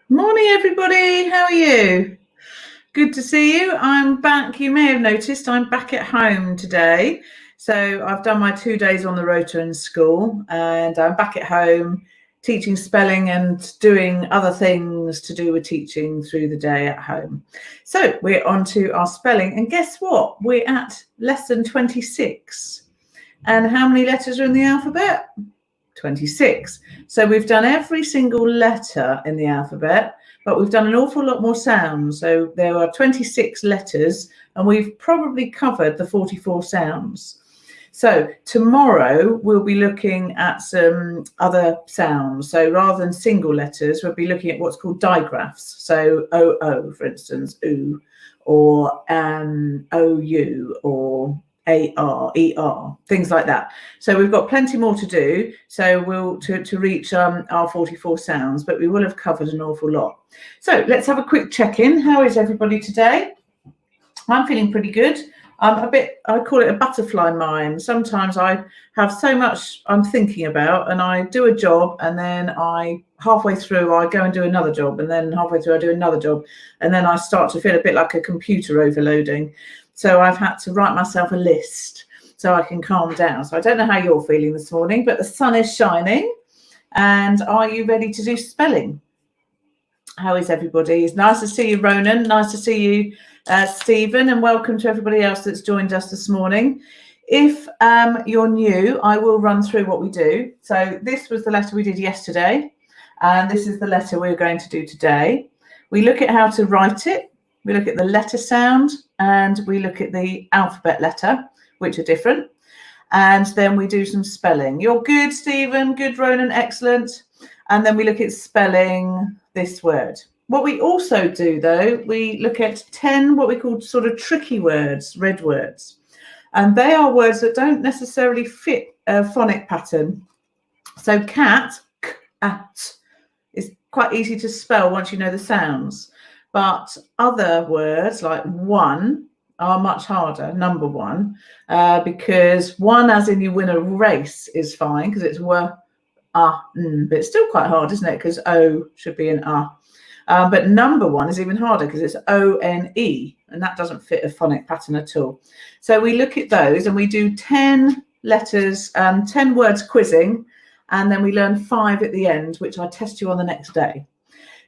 Morning, everybody. How are you? Good to see you. I'm back. You may have noticed I'm back at home today. So I've done my 2 days on the rota in school, and I'm back at home teaching spelling and doing other things to do with teaching through the day at home. So we're on to our spelling, and guess what? We're at lesson 26. And how many letters are in the alphabet? 26. So we've done every single letter in the alphabet, but we've done an awful lot more sounds. So there are 26 letters, and we've probably covered the 44 sounds. So tomorrow we'll be looking at some other sounds. So rather than single letters, we'll be looking at what's called digraphs. So OO, for instance, oo, or OU, or AR, ER, things like that. So we've got plenty more to do. So we'll to reach our 44 sounds, but we will have covered an awful lot. So let's have a quick check-in. How is everybody today? I'm feeling pretty good. I call it a butterfly mind. Sometimes I have so much I'm thinking about, and I do a job, and then halfway through I go and do another job, and then halfway through I do another job, and then I start to feel a bit like a computer overloading. So I've had to write myself a list so I can calm down. So I don't know how you're feeling this morning, but the sun is shining. And are you ready to do spelling? How is everybody? It's nice to see you, Ronan. Nice to see you, Stephen, and welcome to everybody else that's joined us this morning. If you're new, I will run through what we do. So this was the letter we did yesterday, and this is the letter we're going to do today. We look at how to write it. We look at the letter sound, and we look at the alphabet letter, which are different. And then we do some spelling. You're good, Stephen. Good, Ronan. Excellent. And then we look at spelling this word. What we also do, though, we look at 10 what we call sort of tricky words, red words. And they are words that don't necessarily fit a phonic pattern. So cat, cat, is quite easy to spell once you know the sounds. But other words like one are much harder, number one, because one, as in you win a race, is fine because it's but it's still quite hard, isn't it? Because O should be an but number one is even harder because it's O-N-E, and that doesn't fit a phonic pattern at all. So we look at those, and we do 10 letters, 10 words quizzing, and then we learn 5 at the end, which I test you on the next day.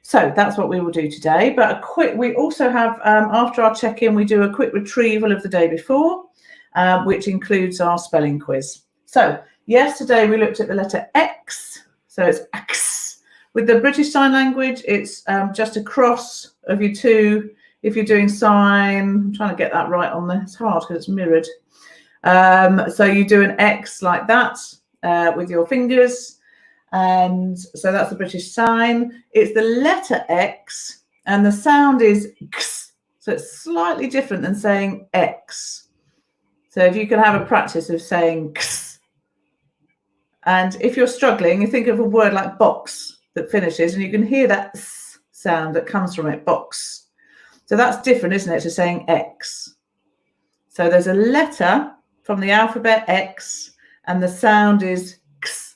So that's what we will do today. But we also have, after our check-in, we do a quick retrieval of the day before, which includes our spelling quiz. So yesterday we looked at the letter X. So it's X. With the British Sign Language, it's just a cross of your two. If you're doing sign, I'm trying to get that right on there. It's hard because it's mirrored. So you do an X like that with your fingers. And so that's the British sign. It's the letter X, and the sound is X. So it's slightly different than saying X. So if you can have a practice of saying X. And if you're struggling, you think of a word like box that finishes, and you can hear that S sound that comes from it, box. So that's different, isn't it, to saying X. So there's a letter from the alphabet X, and the sound is X.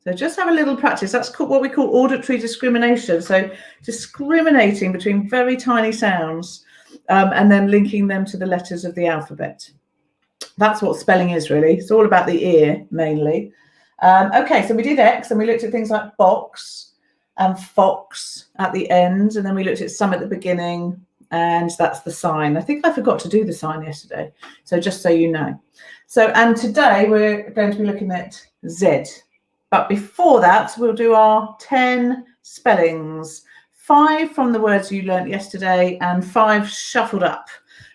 So just have a little practice. That's called what we call auditory discrimination. So discriminating between very tiny sounds and then linking them to the letters of the alphabet. That's what spelling is, really. It's all about the ear, mainly. Okay, so we did X, and we looked at things like box and fox at the end, and then we looked at some at the beginning, and that's the sign. I think I forgot to do the sign yesterday, so just so you know. So, and today we're going to be looking at Z. But before that, we'll do our 10 spellings, 5 from the words you learnt yesterday, and 5 shuffled up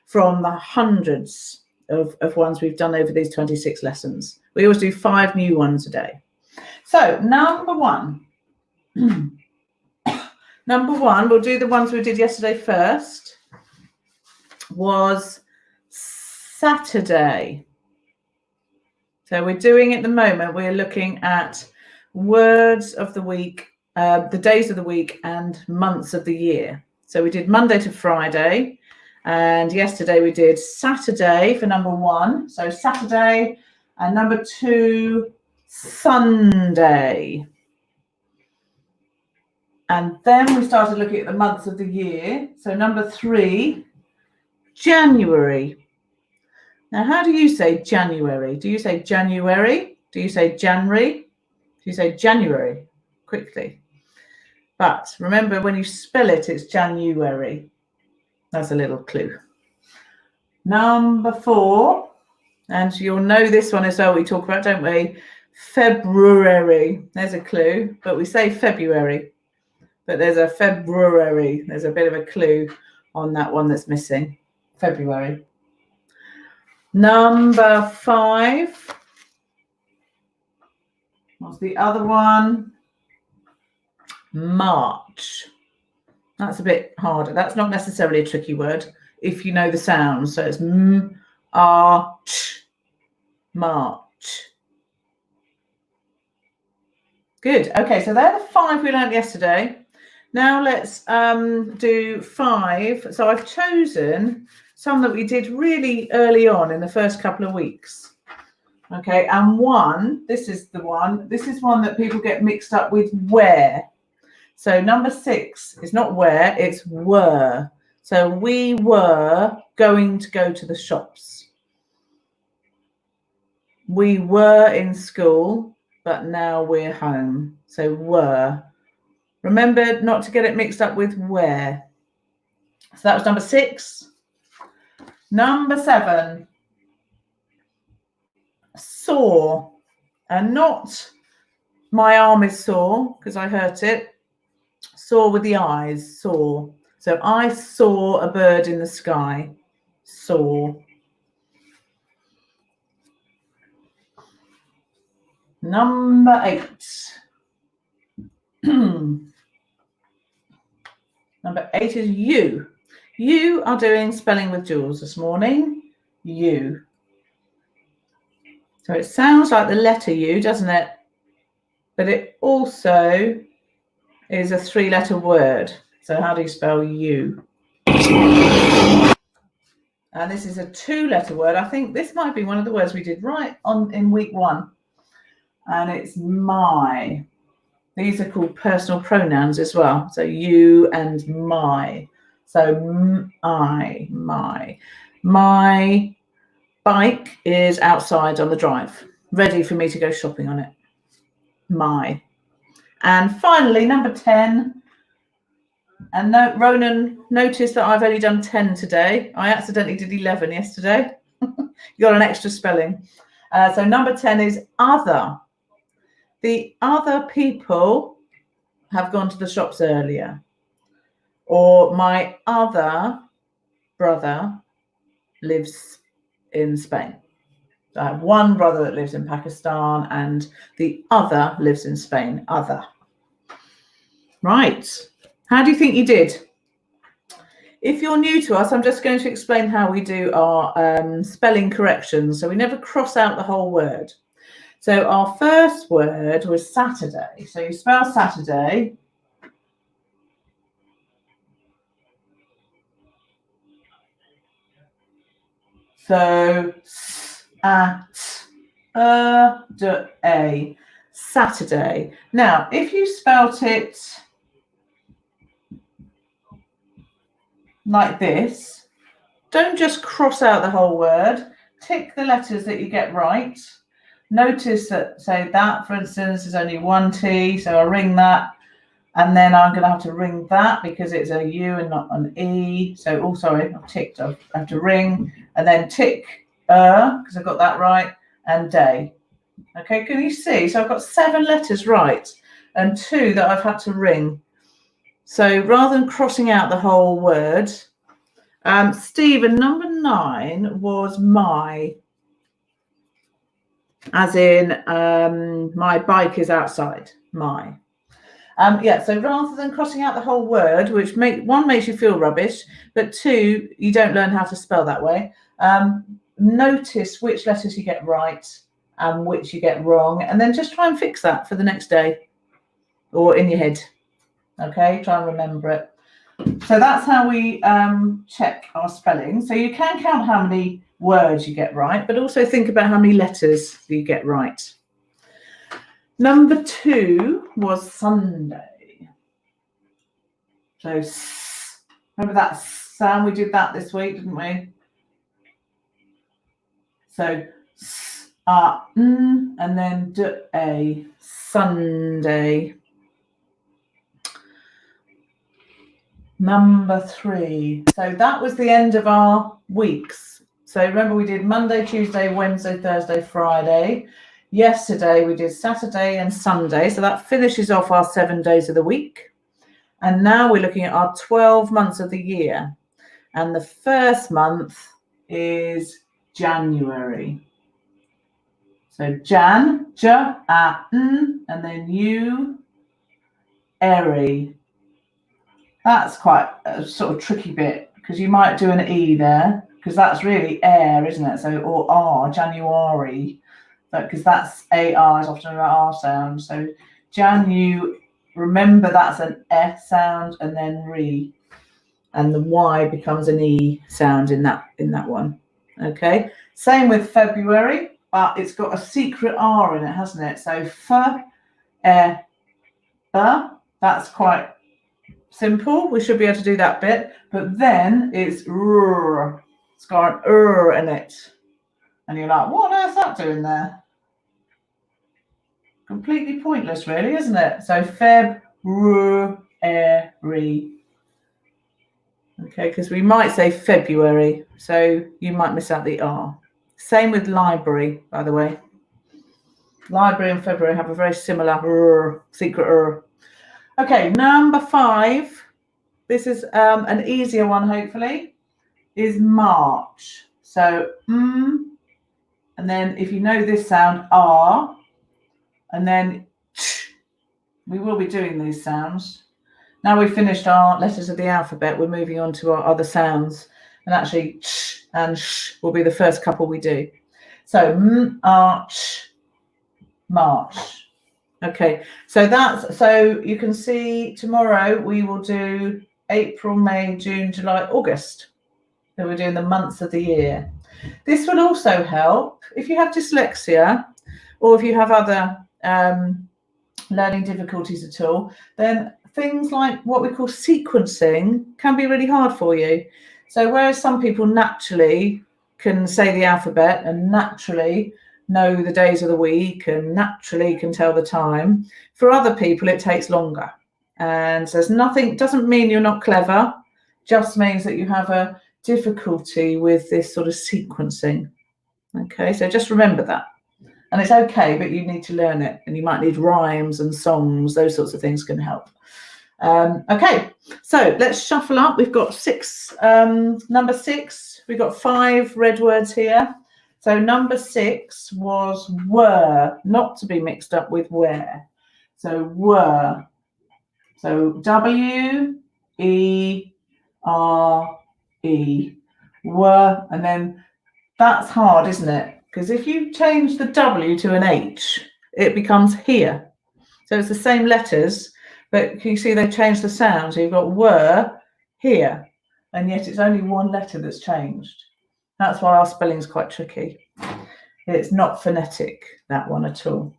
from the hundreds of ones we've done over these 26 lessons. We always do 5 new ones a day. So number one, we'll do the ones we did yesterday first, was Saturday. So we're doing at the moment, we're looking at words of the week, the days of the week and months of the year. So we did Monday to Friday, and yesterday we did Saturday for number 1. So Saturday, and number 2, Sunday. And then we started looking at the months of the year. So number 3, January. Now, how do you say January? Do you say January? Do you say January? Do you say January? Quickly. But remember, when you spell it, it's January. That's a little clue. Number 4, and you'll know this one as well, we talk about, don't we? February. There's a clue, but we say February. But there's a February. There's a bit of a clue on that one that's missing. February. Number 5. What's the other one? March. That's a bit harder. That's not necessarily a tricky word if you know the sounds. So it's M-A-R-C-H. March. Good. Okay, so they're the 5 we learned yesterday. Now let's do 5. So I've chosen some that we did really early on in the first couple of weeks. Okay, and 1, this is one that people get mixed up with where. So number 6 is not where, it's were. So we were going to go to the shops. We were in school, but now we're home. So were. Remember not to get it mixed up with where. So that was number 6. Number 7. Sore. And not my arm is sore because I hurt it. Sore with the eyes. Saw. So I saw a bird in the sky. Saw. Number 8. Number 8 is you. You are doing spelling with Jules this morning. You. So it sounds like the letter U, doesn't it? But it also is a 3-letter word. So how do you spell you? And this is a 2-letter word. I think this might be one of the words we did right on in week 1. And it's my. These are called personal pronouns as well. So you and my. So I, my. My bike is outside on the drive, ready for me to go shopping on it. My. And finally, number 10. And Ronan, notice that I've only done 10 today. I accidentally did 11 yesterday. You got an extra spelling. So number 10 is other. The other people have gone to the shops earlier. Or my other brother lives in Spain. So I have one brother that lives in Pakistan and the other lives in Spain. Other. Right. How do you think you did? If you're new to us, I'm just going to explain how we do our spelling corrections. So we never cross out the whole word. So our first word was Saturday. So you spell Saturday. So Saturday. Now, if you spelt it like this, don't just cross out the whole word. Tick the letters that you get right. Notice that, say that, for instance, is only 1 T, so I'll ring that. And then I'm going to have to ring that because it's a U and not an E. So, oh, sorry, I've ticked. I have to ring and then tick because I got that right, and day. Okay, can you see? So I've got 7 letters right and 2 that I've had to ring. So rather than crossing out the whole word, Stephen, number 9 was my. As in, my bike is outside. My. Yeah, so rather than crossing out the whole word, which one makes you feel rubbish, but 2, you don't learn how to spell that way. Notice which letters you get right and which you get wrong, and then just try and fix that for the next day or in your head. Okay, try and remember it. So that's how we check our spelling. So you can count how many words you get right, but also think about how many letters you get right. Number 2 was Sunday. So remember that sound? We did that this week, didn't we? So and then a Sunday. Number 3. So that was the end of our weeks. So remember, we did Monday, Tuesday, Wednesday, Thursday, Friday. Yesterday we did Saturday and Sunday. So that finishes off our 7 days of the week. And now we're looking at our 12 months of the year. And the first month is January. So Jan, and then Eri. That's quite a sort of tricky bit because you might do an E there because that's really air, isn't it? So, or R, January, because that's AR is often an R sound. So remember that's an F sound and then re, and the Y becomes an E sound in that one. Okay. Same with February, but it's got a secret R in it, hasn't it? So that's quite simple. We should be able to do that bit, but then it's r. It's got an r in it, and you're like, what on earth's that doing there? Completely pointless, really, isn't it? So February. Okay, because we might say February, so you might miss out the R. Same with library, by the way. Library and February have a very similar r, secret r. Okay, number 5. This is an easier one, hopefully, is March. So, and then if you know this sound, R, and then ch. We will be doing these sounds. Now we've finished our letters of the alphabet, we're moving on to our other sounds. And actually, ch and sh will be the first couple we do. So, March. Okay, so you can see tomorrow we will do April, May, June, July, August. So we're doing the months of the year. This will also help if you have dyslexia or if you have other learning difficulties at all, then things like what we call sequencing can be really hard for you. So whereas some people naturally can say the alphabet and naturally know the days of the week and naturally can tell the time, for other people it takes longer. And there's nothing, doesn't mean you're not clever, just means that you have a difficulty with this sort of sequencing. Okay, so just remember that. And it's okay, but you need to learn it, and you might need rhymes and songs, those sorts of things can help. Okay, so let's shuffle up. We've got 6, number 6, we've got 5 red words here. So number 6 was were, not to be mixed up with where. So were. So W-E-R-E, were, and then that's hard, isn't it? Because if you change the W to an H, it becomes here. So it's the same letters, but you see they changed the sound. So you've got were here, and yet it's only one letter that's changed. That's why our spelling is quite tricky. It's not phonetic, that one at all.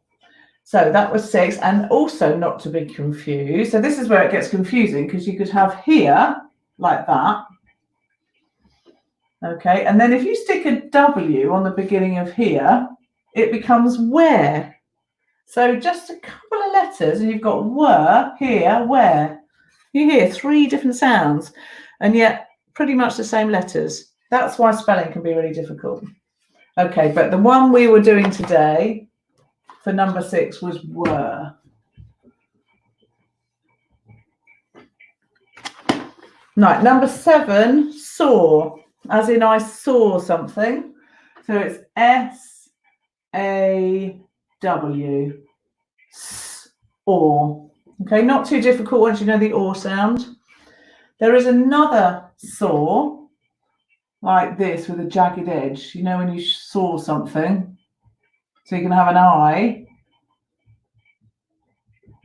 So that was 6, and also not to be confused. So this is where it gets confusing, because you could have here like that. Okay, and then if you stick a W on the beginning of here, it becomes where. So just a couple of letters, and you've got were, here, where. You hear 3 different sounds, and yet pretty much the same letters. That's why spelling can be really difficult. Okay, but the one we were doing today for number 6 was were. Right, number 7, saw, as in I saw something. So it's S-A-W, or. Okay, not too difficult once you know the or sound. There is another saw, like this with a jagged edge. You know when you saw something. So you can have an I,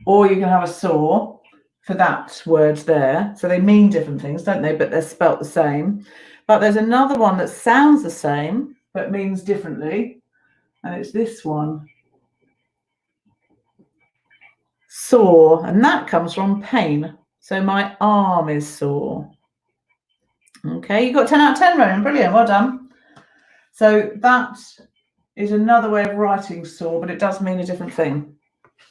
or you can have a saw for that word there. So they mean different things, don't they? But they're spelt the same. But there's another one that sounds the same, but means differently. And it's this one. Saw, and that comes from pain. So my arm is sore. Okay, you got 10 out of 10, Ronan. Brilliant, well done. So that is another way of writing sore, but it does mean a different thing,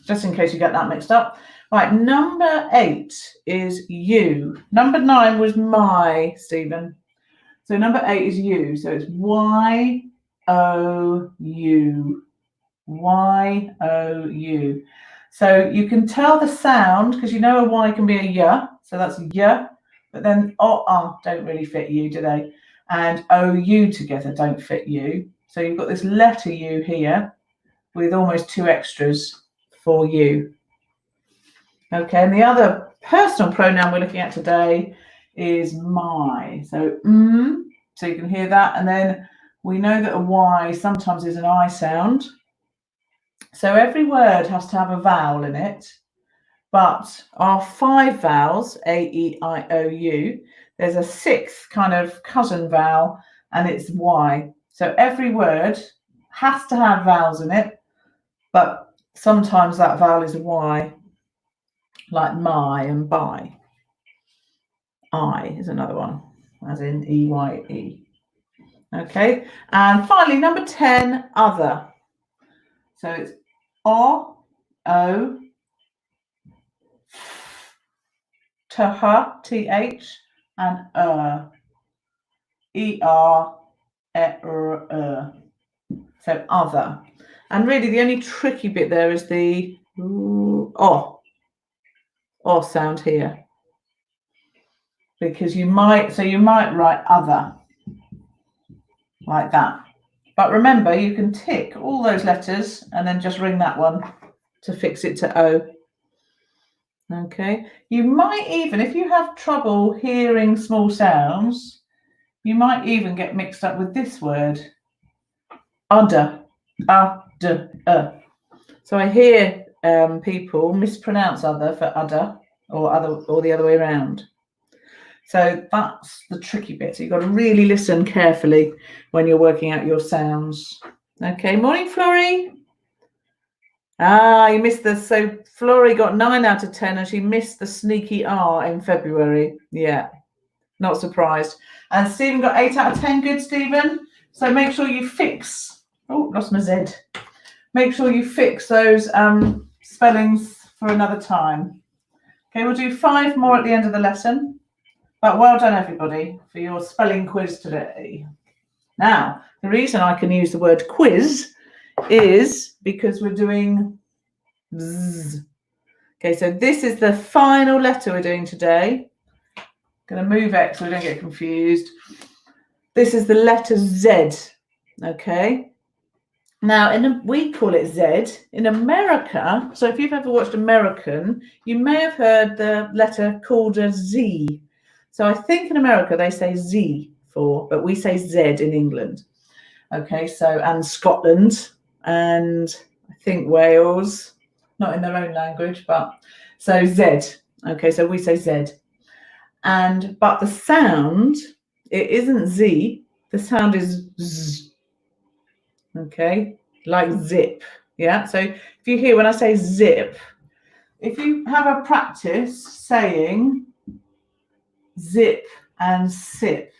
just in case you get that mixed up. Right, number 8 is you. Number 9 was my, Stephen. So number 8 is you. So it's Y-O-U. Y-O-U. So you can tell the sound, because you know a Y can be a Y. So that's Y. But then don't really fit you, do they? And O-U together don't fit you. So you've got this letter U here with almost 2 extras for you. Okay, and the other personal pronoun we're looking at today is my. So so you can hear that, and then we know that a Y sometimes is an I sound. So every word has to have a vowel in it, but our 5 vowels, A, E, I, O, U, there's a 6th kind of cousin vowel, and it's Y. So every word has to have vowels in it, but sometimes that vowel is a Y, like my and by. I is another one, as in E-Y-E. Okay, and finally, number 10, other. So it's O, T-H, and E-R, So other. And really the only tricky bit there is the O sound here. Because you might write other like that. But remember, you can tick all those letters and then just ring that one to fix it to O. Okay. You might even, if you have trouble hearing small sounds, you might even get mixed up with this word, udder. So I hear people mispronounce other for udder or the other way around. So that's the tricky bit. So you've got to really listen carefully when you're working out your sounds. Okay, morning, Florrie. You missed so Florrie got 9 out of 10 and she missed the sneaky R in February. Yeah, not surprised. And Stephen got 8 out of 10. Good, Stephen. So make sure you fix. Oh, lost my Z. Make sure you fix those spellings for another time. Okay, we'll do 5 more at the end of the lesson. But well done, everybody, for your spelling quiz today. Now, the reason I can use the word quiz is because we're doing Z. Okay, so this is the final letter we're doing today. I'm going to move X so we don't get confused. This is the letter Z. Okay. Now, we call it Z. In America, so if you've ever watched American, you may have heard the letter called a Z. So I think in America they say Z but we say Z in England. Okay, so and Scotland and I think Wales, not in their own language, but so Z. Okay, so we say Z. But the sound, it isn't Z, the sound is Z. Okay, like zip. Yeah, so if you hear when I say zip, if you have a practice saying zip and sip,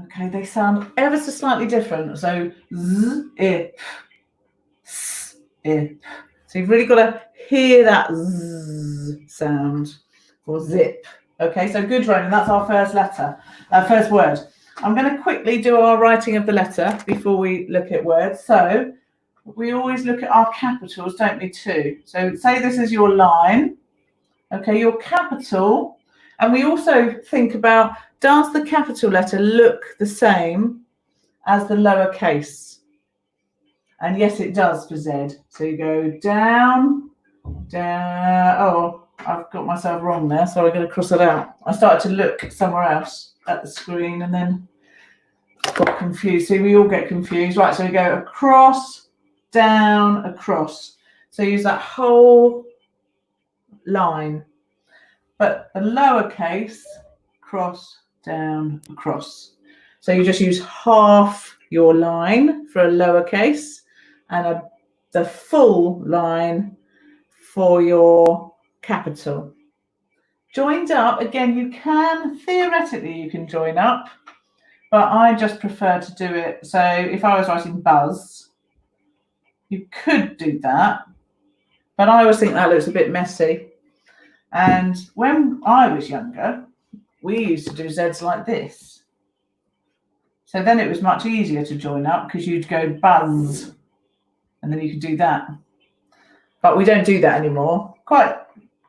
okay, they sound ever so slightly different. So zip, sip. So you've really got to hear that z sound for zip. Okay, so good, Ronan. That's our first letter, first word. I'm going to quickly do our writing of the letter before we look at words. So we always look at our capitals, don't we, too? So say this is your line. Okay, your capital. And we also think about, does the capital letter look the same as the lowercase? And yes, it does for Z. So you go down. Oh, I've got myself wrong there, so I'm going to cross it out. I started to look somewhere else at the screen and then got confused. See, we all get confused. Right, so we go across, down, across. So use that whole line. But the lowercase, cross, down, across. So you just use half your line for a lowercase and the full line for your capital. Joined up, again, you can, theoretically, you can join up, but I just prefer to do it. So if I was writing buzz, you could do that, but I always think that looks a bit messy. And when I was younger, we used to do Zs like this. So then it was much easier to join up because you'd go buzz and then you could do that. But we don't do that anymore.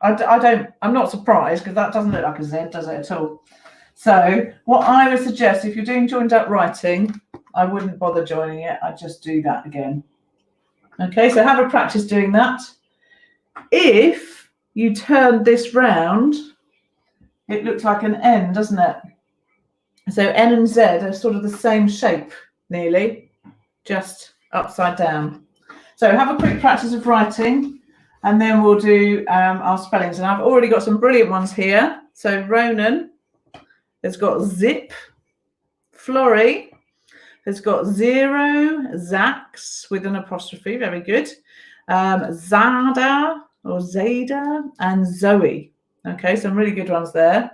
I'm not surprised because that doesn't look like a Z, does it at all? So what I would suggest, if you're doing joined up writing, I wouldn't bother joining it. I'd just do that again. Okay, so have a practice doing that. If you turn this round, it looks like an N, doesn't it? So N and Z are sort of the same shape, nearly, just upside down. So have a quick practice of writing, and then we'll do our spellings. And I've already got some brilliant ones here. So Ronan has got zip. Florrie has got 0. Zax with an apostrophe, very good. Zada or Zada and Zoe. Okay, some really good ones there.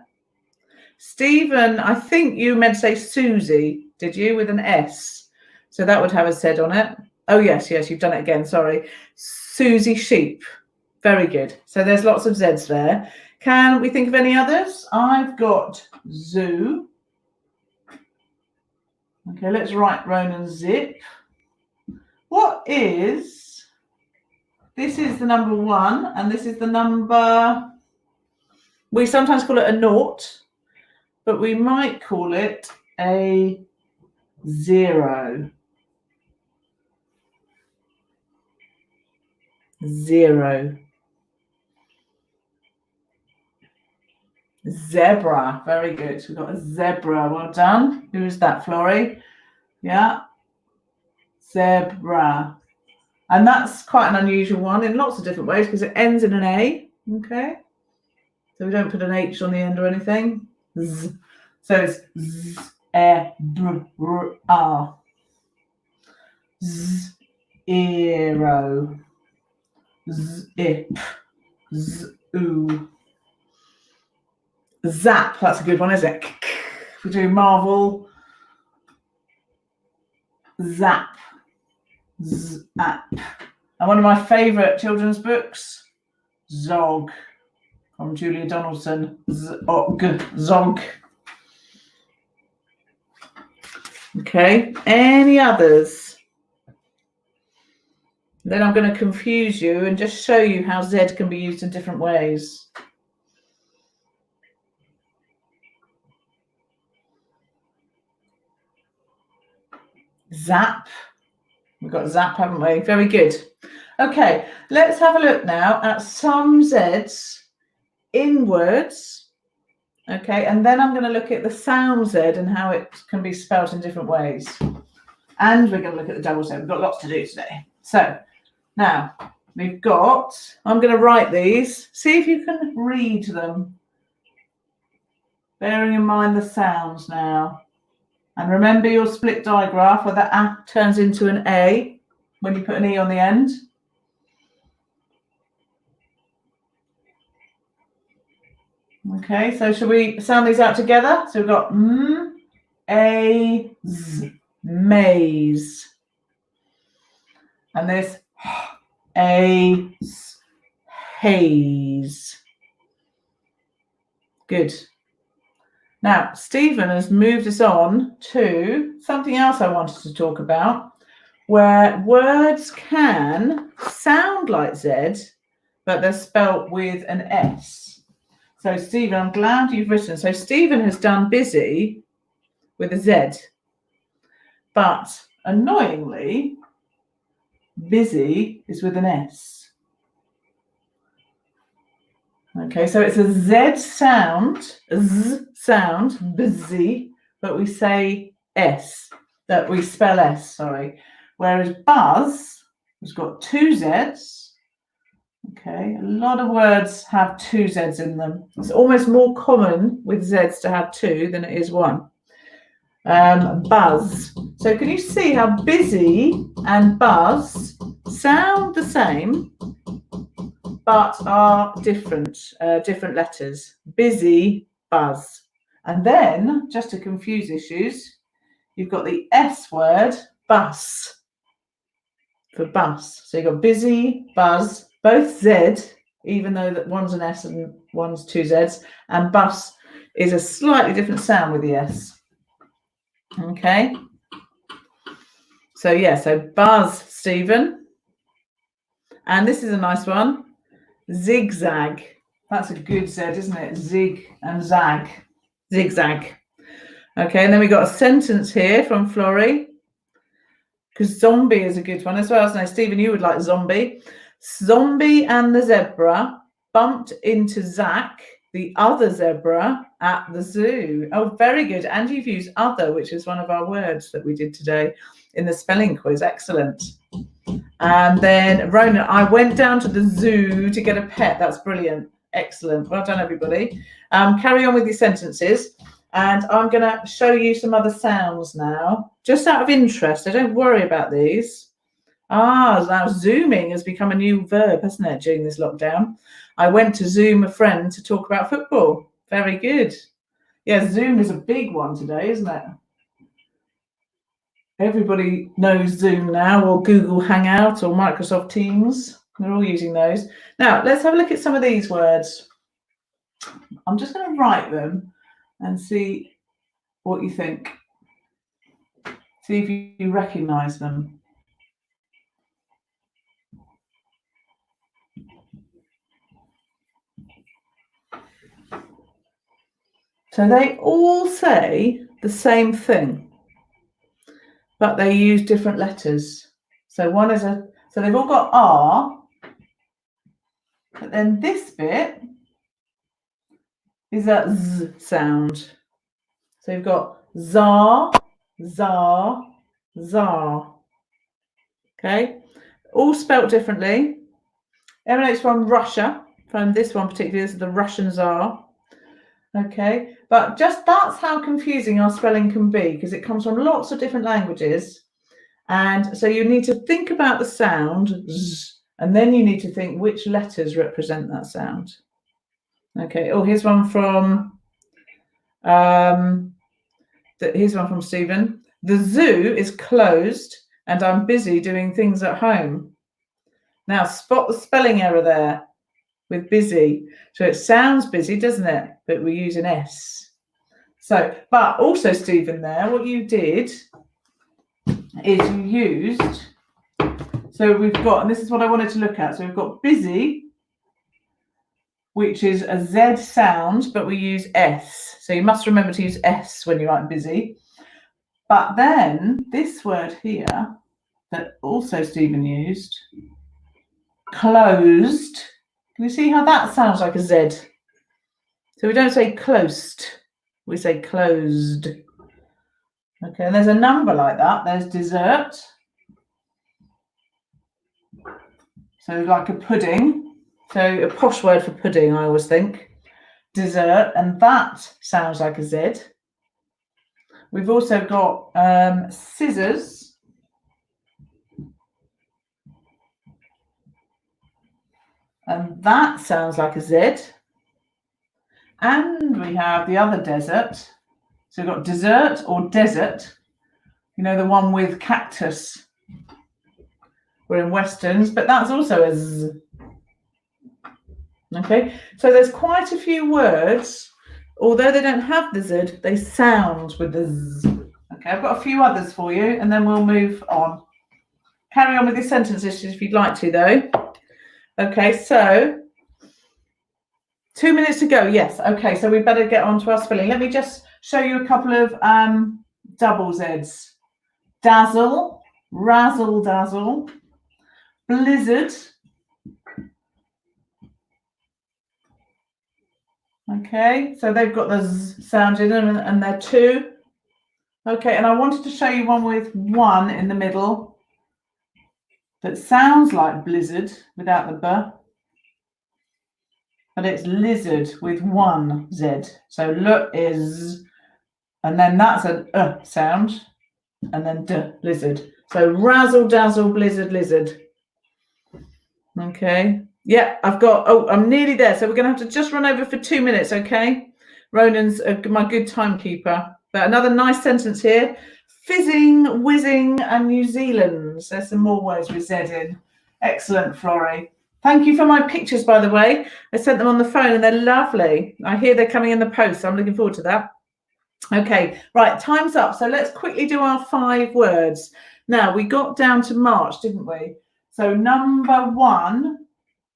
Stephen, I think you meant to say Susie, did you, with an S? So that would have a Z on it. Oh, yes, you've done it again, sorry. Susie Sheep, very good. So there's lots of Zs there. Can we think of any others? I've got Zoo. Okay, let's write Ronan zip. What is, this is the number 1, and this is the number, we sometimes call it a naught, but we might call it a 0. 0. Zebra, very good. We've got a zebra, well done. Who is that, Florrie? Yeah, zebra. And that's quite an unusual one in lots of different ways because it ends in an A, okay? So we don't put an H on the end or anything. Z. So it's z, e, br, r, r. Zero. Zip. Zoo. Zap, that's a good one, isn't it? If we do Marvel, Zap. Zap. And one of my favourite children's books, Zog, from Julia Donaldson. Zog. Okay, any others? Then I'm going to confuse you and just show you how Z can be used in different ways. Zap. We've got zap, haven't we? Very good. Okay, let's have a look now at some Zs in words. Okay, and then I'm going to look at the sound Z and how it can be spelt in different ways. And we're going to look at the double Z. We've got lots to do today. So now we've got, I'm going to write these. See if you can read them. Bearing in mind the sounds now. And remember your split digraph where the A turns into an A when you put an E on the end. Okay, so should we sound these out together? So we've got A, Z, maze. And this A, Z, haze. Good. Now, Stephen has moved us on to something else I wanted to talk about, where words can sound like Z, but they're spelt with an S. So, Stephen, I'm glad you've written. So, Stephen has done busy with a Z, but annoyingly, busy is with an S. Okay, so it's a Z sound, busy, but we say S, that we spell S, sorry. Whereas buzz has got 2 Zs. Okay, a lot of words have 2 Zs in them. It's almost more common with Zs to have 2 than it is 1. Buzz. So can you see how busy and buzz sound the same, but are different letters. Busy, buzz. And then, just to confuse issues, you've got the S word, bus, for bus. So you've got busy, buzz, both Z, even though that one's an S and one's two Zs, and bus is a slightly different sound with the S. Okay. So yeah, so buzz, Stephen. And this is a nice one. Zigzag. That's a good Z, isn't it? Zig and zag. Zigzag. Okay, and then we got a sentence here from Florrie. Because zombie is a good one as well. So, Stephen, you would like zombie. Zombie and the zebra bumped into Zach, the other zebra, at the zoo. Oh, very good. And you've used other, which is one of our words that we did today in the spelling quiz. Excellent. And then Rona, I went down to the zoo to get a pet. That's brilliant. Excellent. Well done, everybody. Carry on with your sentences. And I'm going to show you some other sounds now, just out of interest. So don't worry about these. Now zooming has become a new verb, hasn't it, during this lockdown? I went to Zoom a friend to talk about football. Very good. Yeah, Zoom is a big one today, isn't it? Everybody knows Zoom now, or Google Hangout, or Microsoft Teams. They're all using those. Now, let's have a look at some of these words. I'm just going to write them and see what you think. See if you recognise them. So they all say the same thing, but they use different letters. So one is so they've all got R, but then this bit is a Z sound. So you've got zar, zar, zar. Okay, all spelt differently. Emanates from Russia, from this one particularly. This is the Russian Tsar. Okay, but just that's how confusing our spelling can be, because it comes from lots of different languages. And so you need to think about the sound, z, and then you need to think which letters represent that sound. Okay, oh, here's one from Stephen. The zoo is closed and I'm busy doing things at home. Now spot the spelling error there with busy. So it sounds busy, doesn't it? But we use an S. So, but also, Stephen, there, what you did is you used, so we've got, and this is what I wanted to look at. So we've got busy, which is a Z sound, but we use S. So you must remember to use S when you write busy. But then this word here that also Stephen used, closed. Can you see how that sounds like a Z? So we don't say closed, we say closed. Okay, and there's a number like that. There's dessert. So like a pudding. So a posh word for pudding, I always think. Dessert, and that sounds like a Z. We've also got scissors. And that sounds like a Z. And we have the other desert. So we've got dessert or desert. You know, the one with cactus. We're in Westerns, but that's also a Z. Okay, so there's quite a few words, although they don't have the Z, they sound with the Z. Okay, I've got a few others for you, and then we'll move on. Carry on with your sentences if you'd like to, though. Okay, so 2 minutes to go. Yes. Okay, so we better get on to our spelling. Let me just show you a couple of double Zs. Dazzle, razzle dazzle, blizzard. Okay, so they've got the Z sound in them, and they're two. Okay, and I wanted to show you one with one in the middle that sounds like blizzard without the B, but it's lizard with one Z. So L is, and then that's an sound, and then D, lizard. So razzle dazzle, blizzard, lizard. Okay, Yeah, I'm nearly there. So we're going to have to just run over for 2 minutes, okay? Ronan's my good timekeeper. But another nice sentence here. Fizzing, whizzing, and New Zealand. There's some more words with Z in. Excellent, Florrie. Thank you for my pictures, by the way. I sent them on the phone and they're lovely. I hear they're coming in the post, so I'm looking forward to that. Okay, right, time's up. So let's quickly do our 5 words. Now, we got down to March, didn't we? So number 1,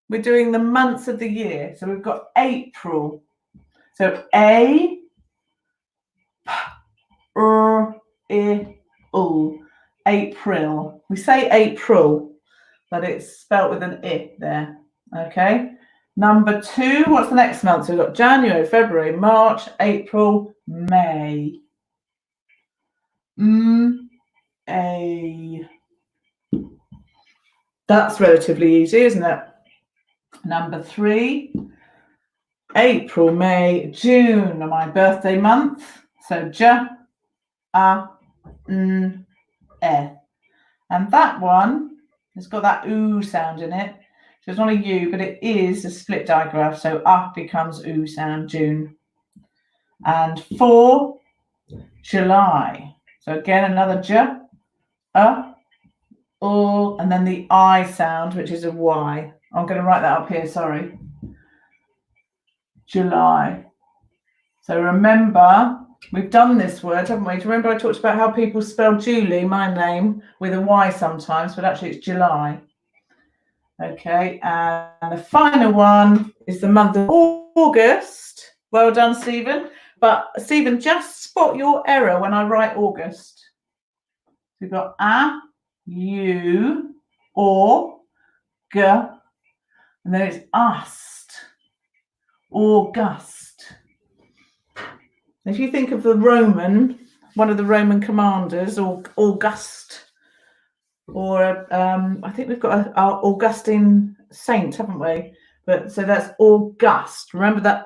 we're doing the months of the year. So we've got April. So A, P, R, I, U. April. We say April, but it's spelt with an I there. Okay. Number 2, what's the next month? So we've got January, February, March, April, May. A. That's relatively easy, isn't it? Number 3, April, May, June, my birthday month. So J, A, N, E. And that one has got that oo sound in it. So it's not a U, but it is a split digraph. So A becomes oo sound, June. And 4, July. So again, another J, A, O, and then the I sound, which is a Y. I'm going to write that up here, sorry. July. So remember, we've done this word, haven't we? Remember I talked about how people spell Julie, my name, with a Y sometimes, but actually it's July. Okay, and the final one is the month of August. Well done, Stephen. But Stephen, just spot your error when I write August. We've got A, U, or, G, and then it's ust, August. If you think of the Roman, one of the Roman commanders, or August, or I think we've got our Augustine saint, haven't we? But so that's August. Remember that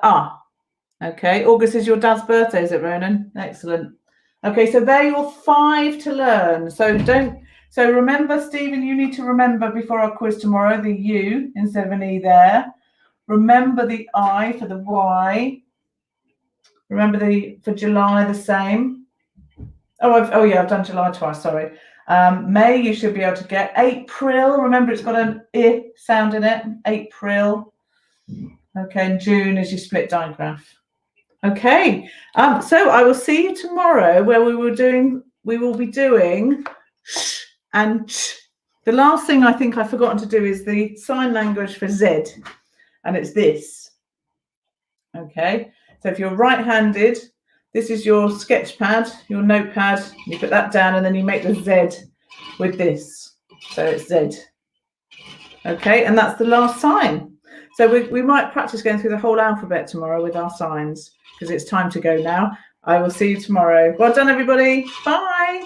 Okay, August is your dad's birthday, is it, Ronan? Excellent. Okay, so they're your 5 to learn. So remember, Stephen, you need to remember before our quiz tomorrow the U instead of an E there. Remember the I for the Y. Remember for July the same. Oh yeah, I've done July twice, sorry. May you should be able to get. April, remember it's got an I sound in it. April. Okay, and June is your split digraph. Okay, so I will see you tomorrow where we will be doing sh and ch. The last thing I think I've forgotten to do is the sign language for Z, and it's this. Okay, so if you're right-handed, this is your sketch pad, your notepad, you put that down and then you make the Z with this. So it's Z. Okay, and that's the last sign. So we might practice going through the whole alphabet tomorrow with our signs because it's time to go now. I will see you tomorrow. Well done, everybody. Bye.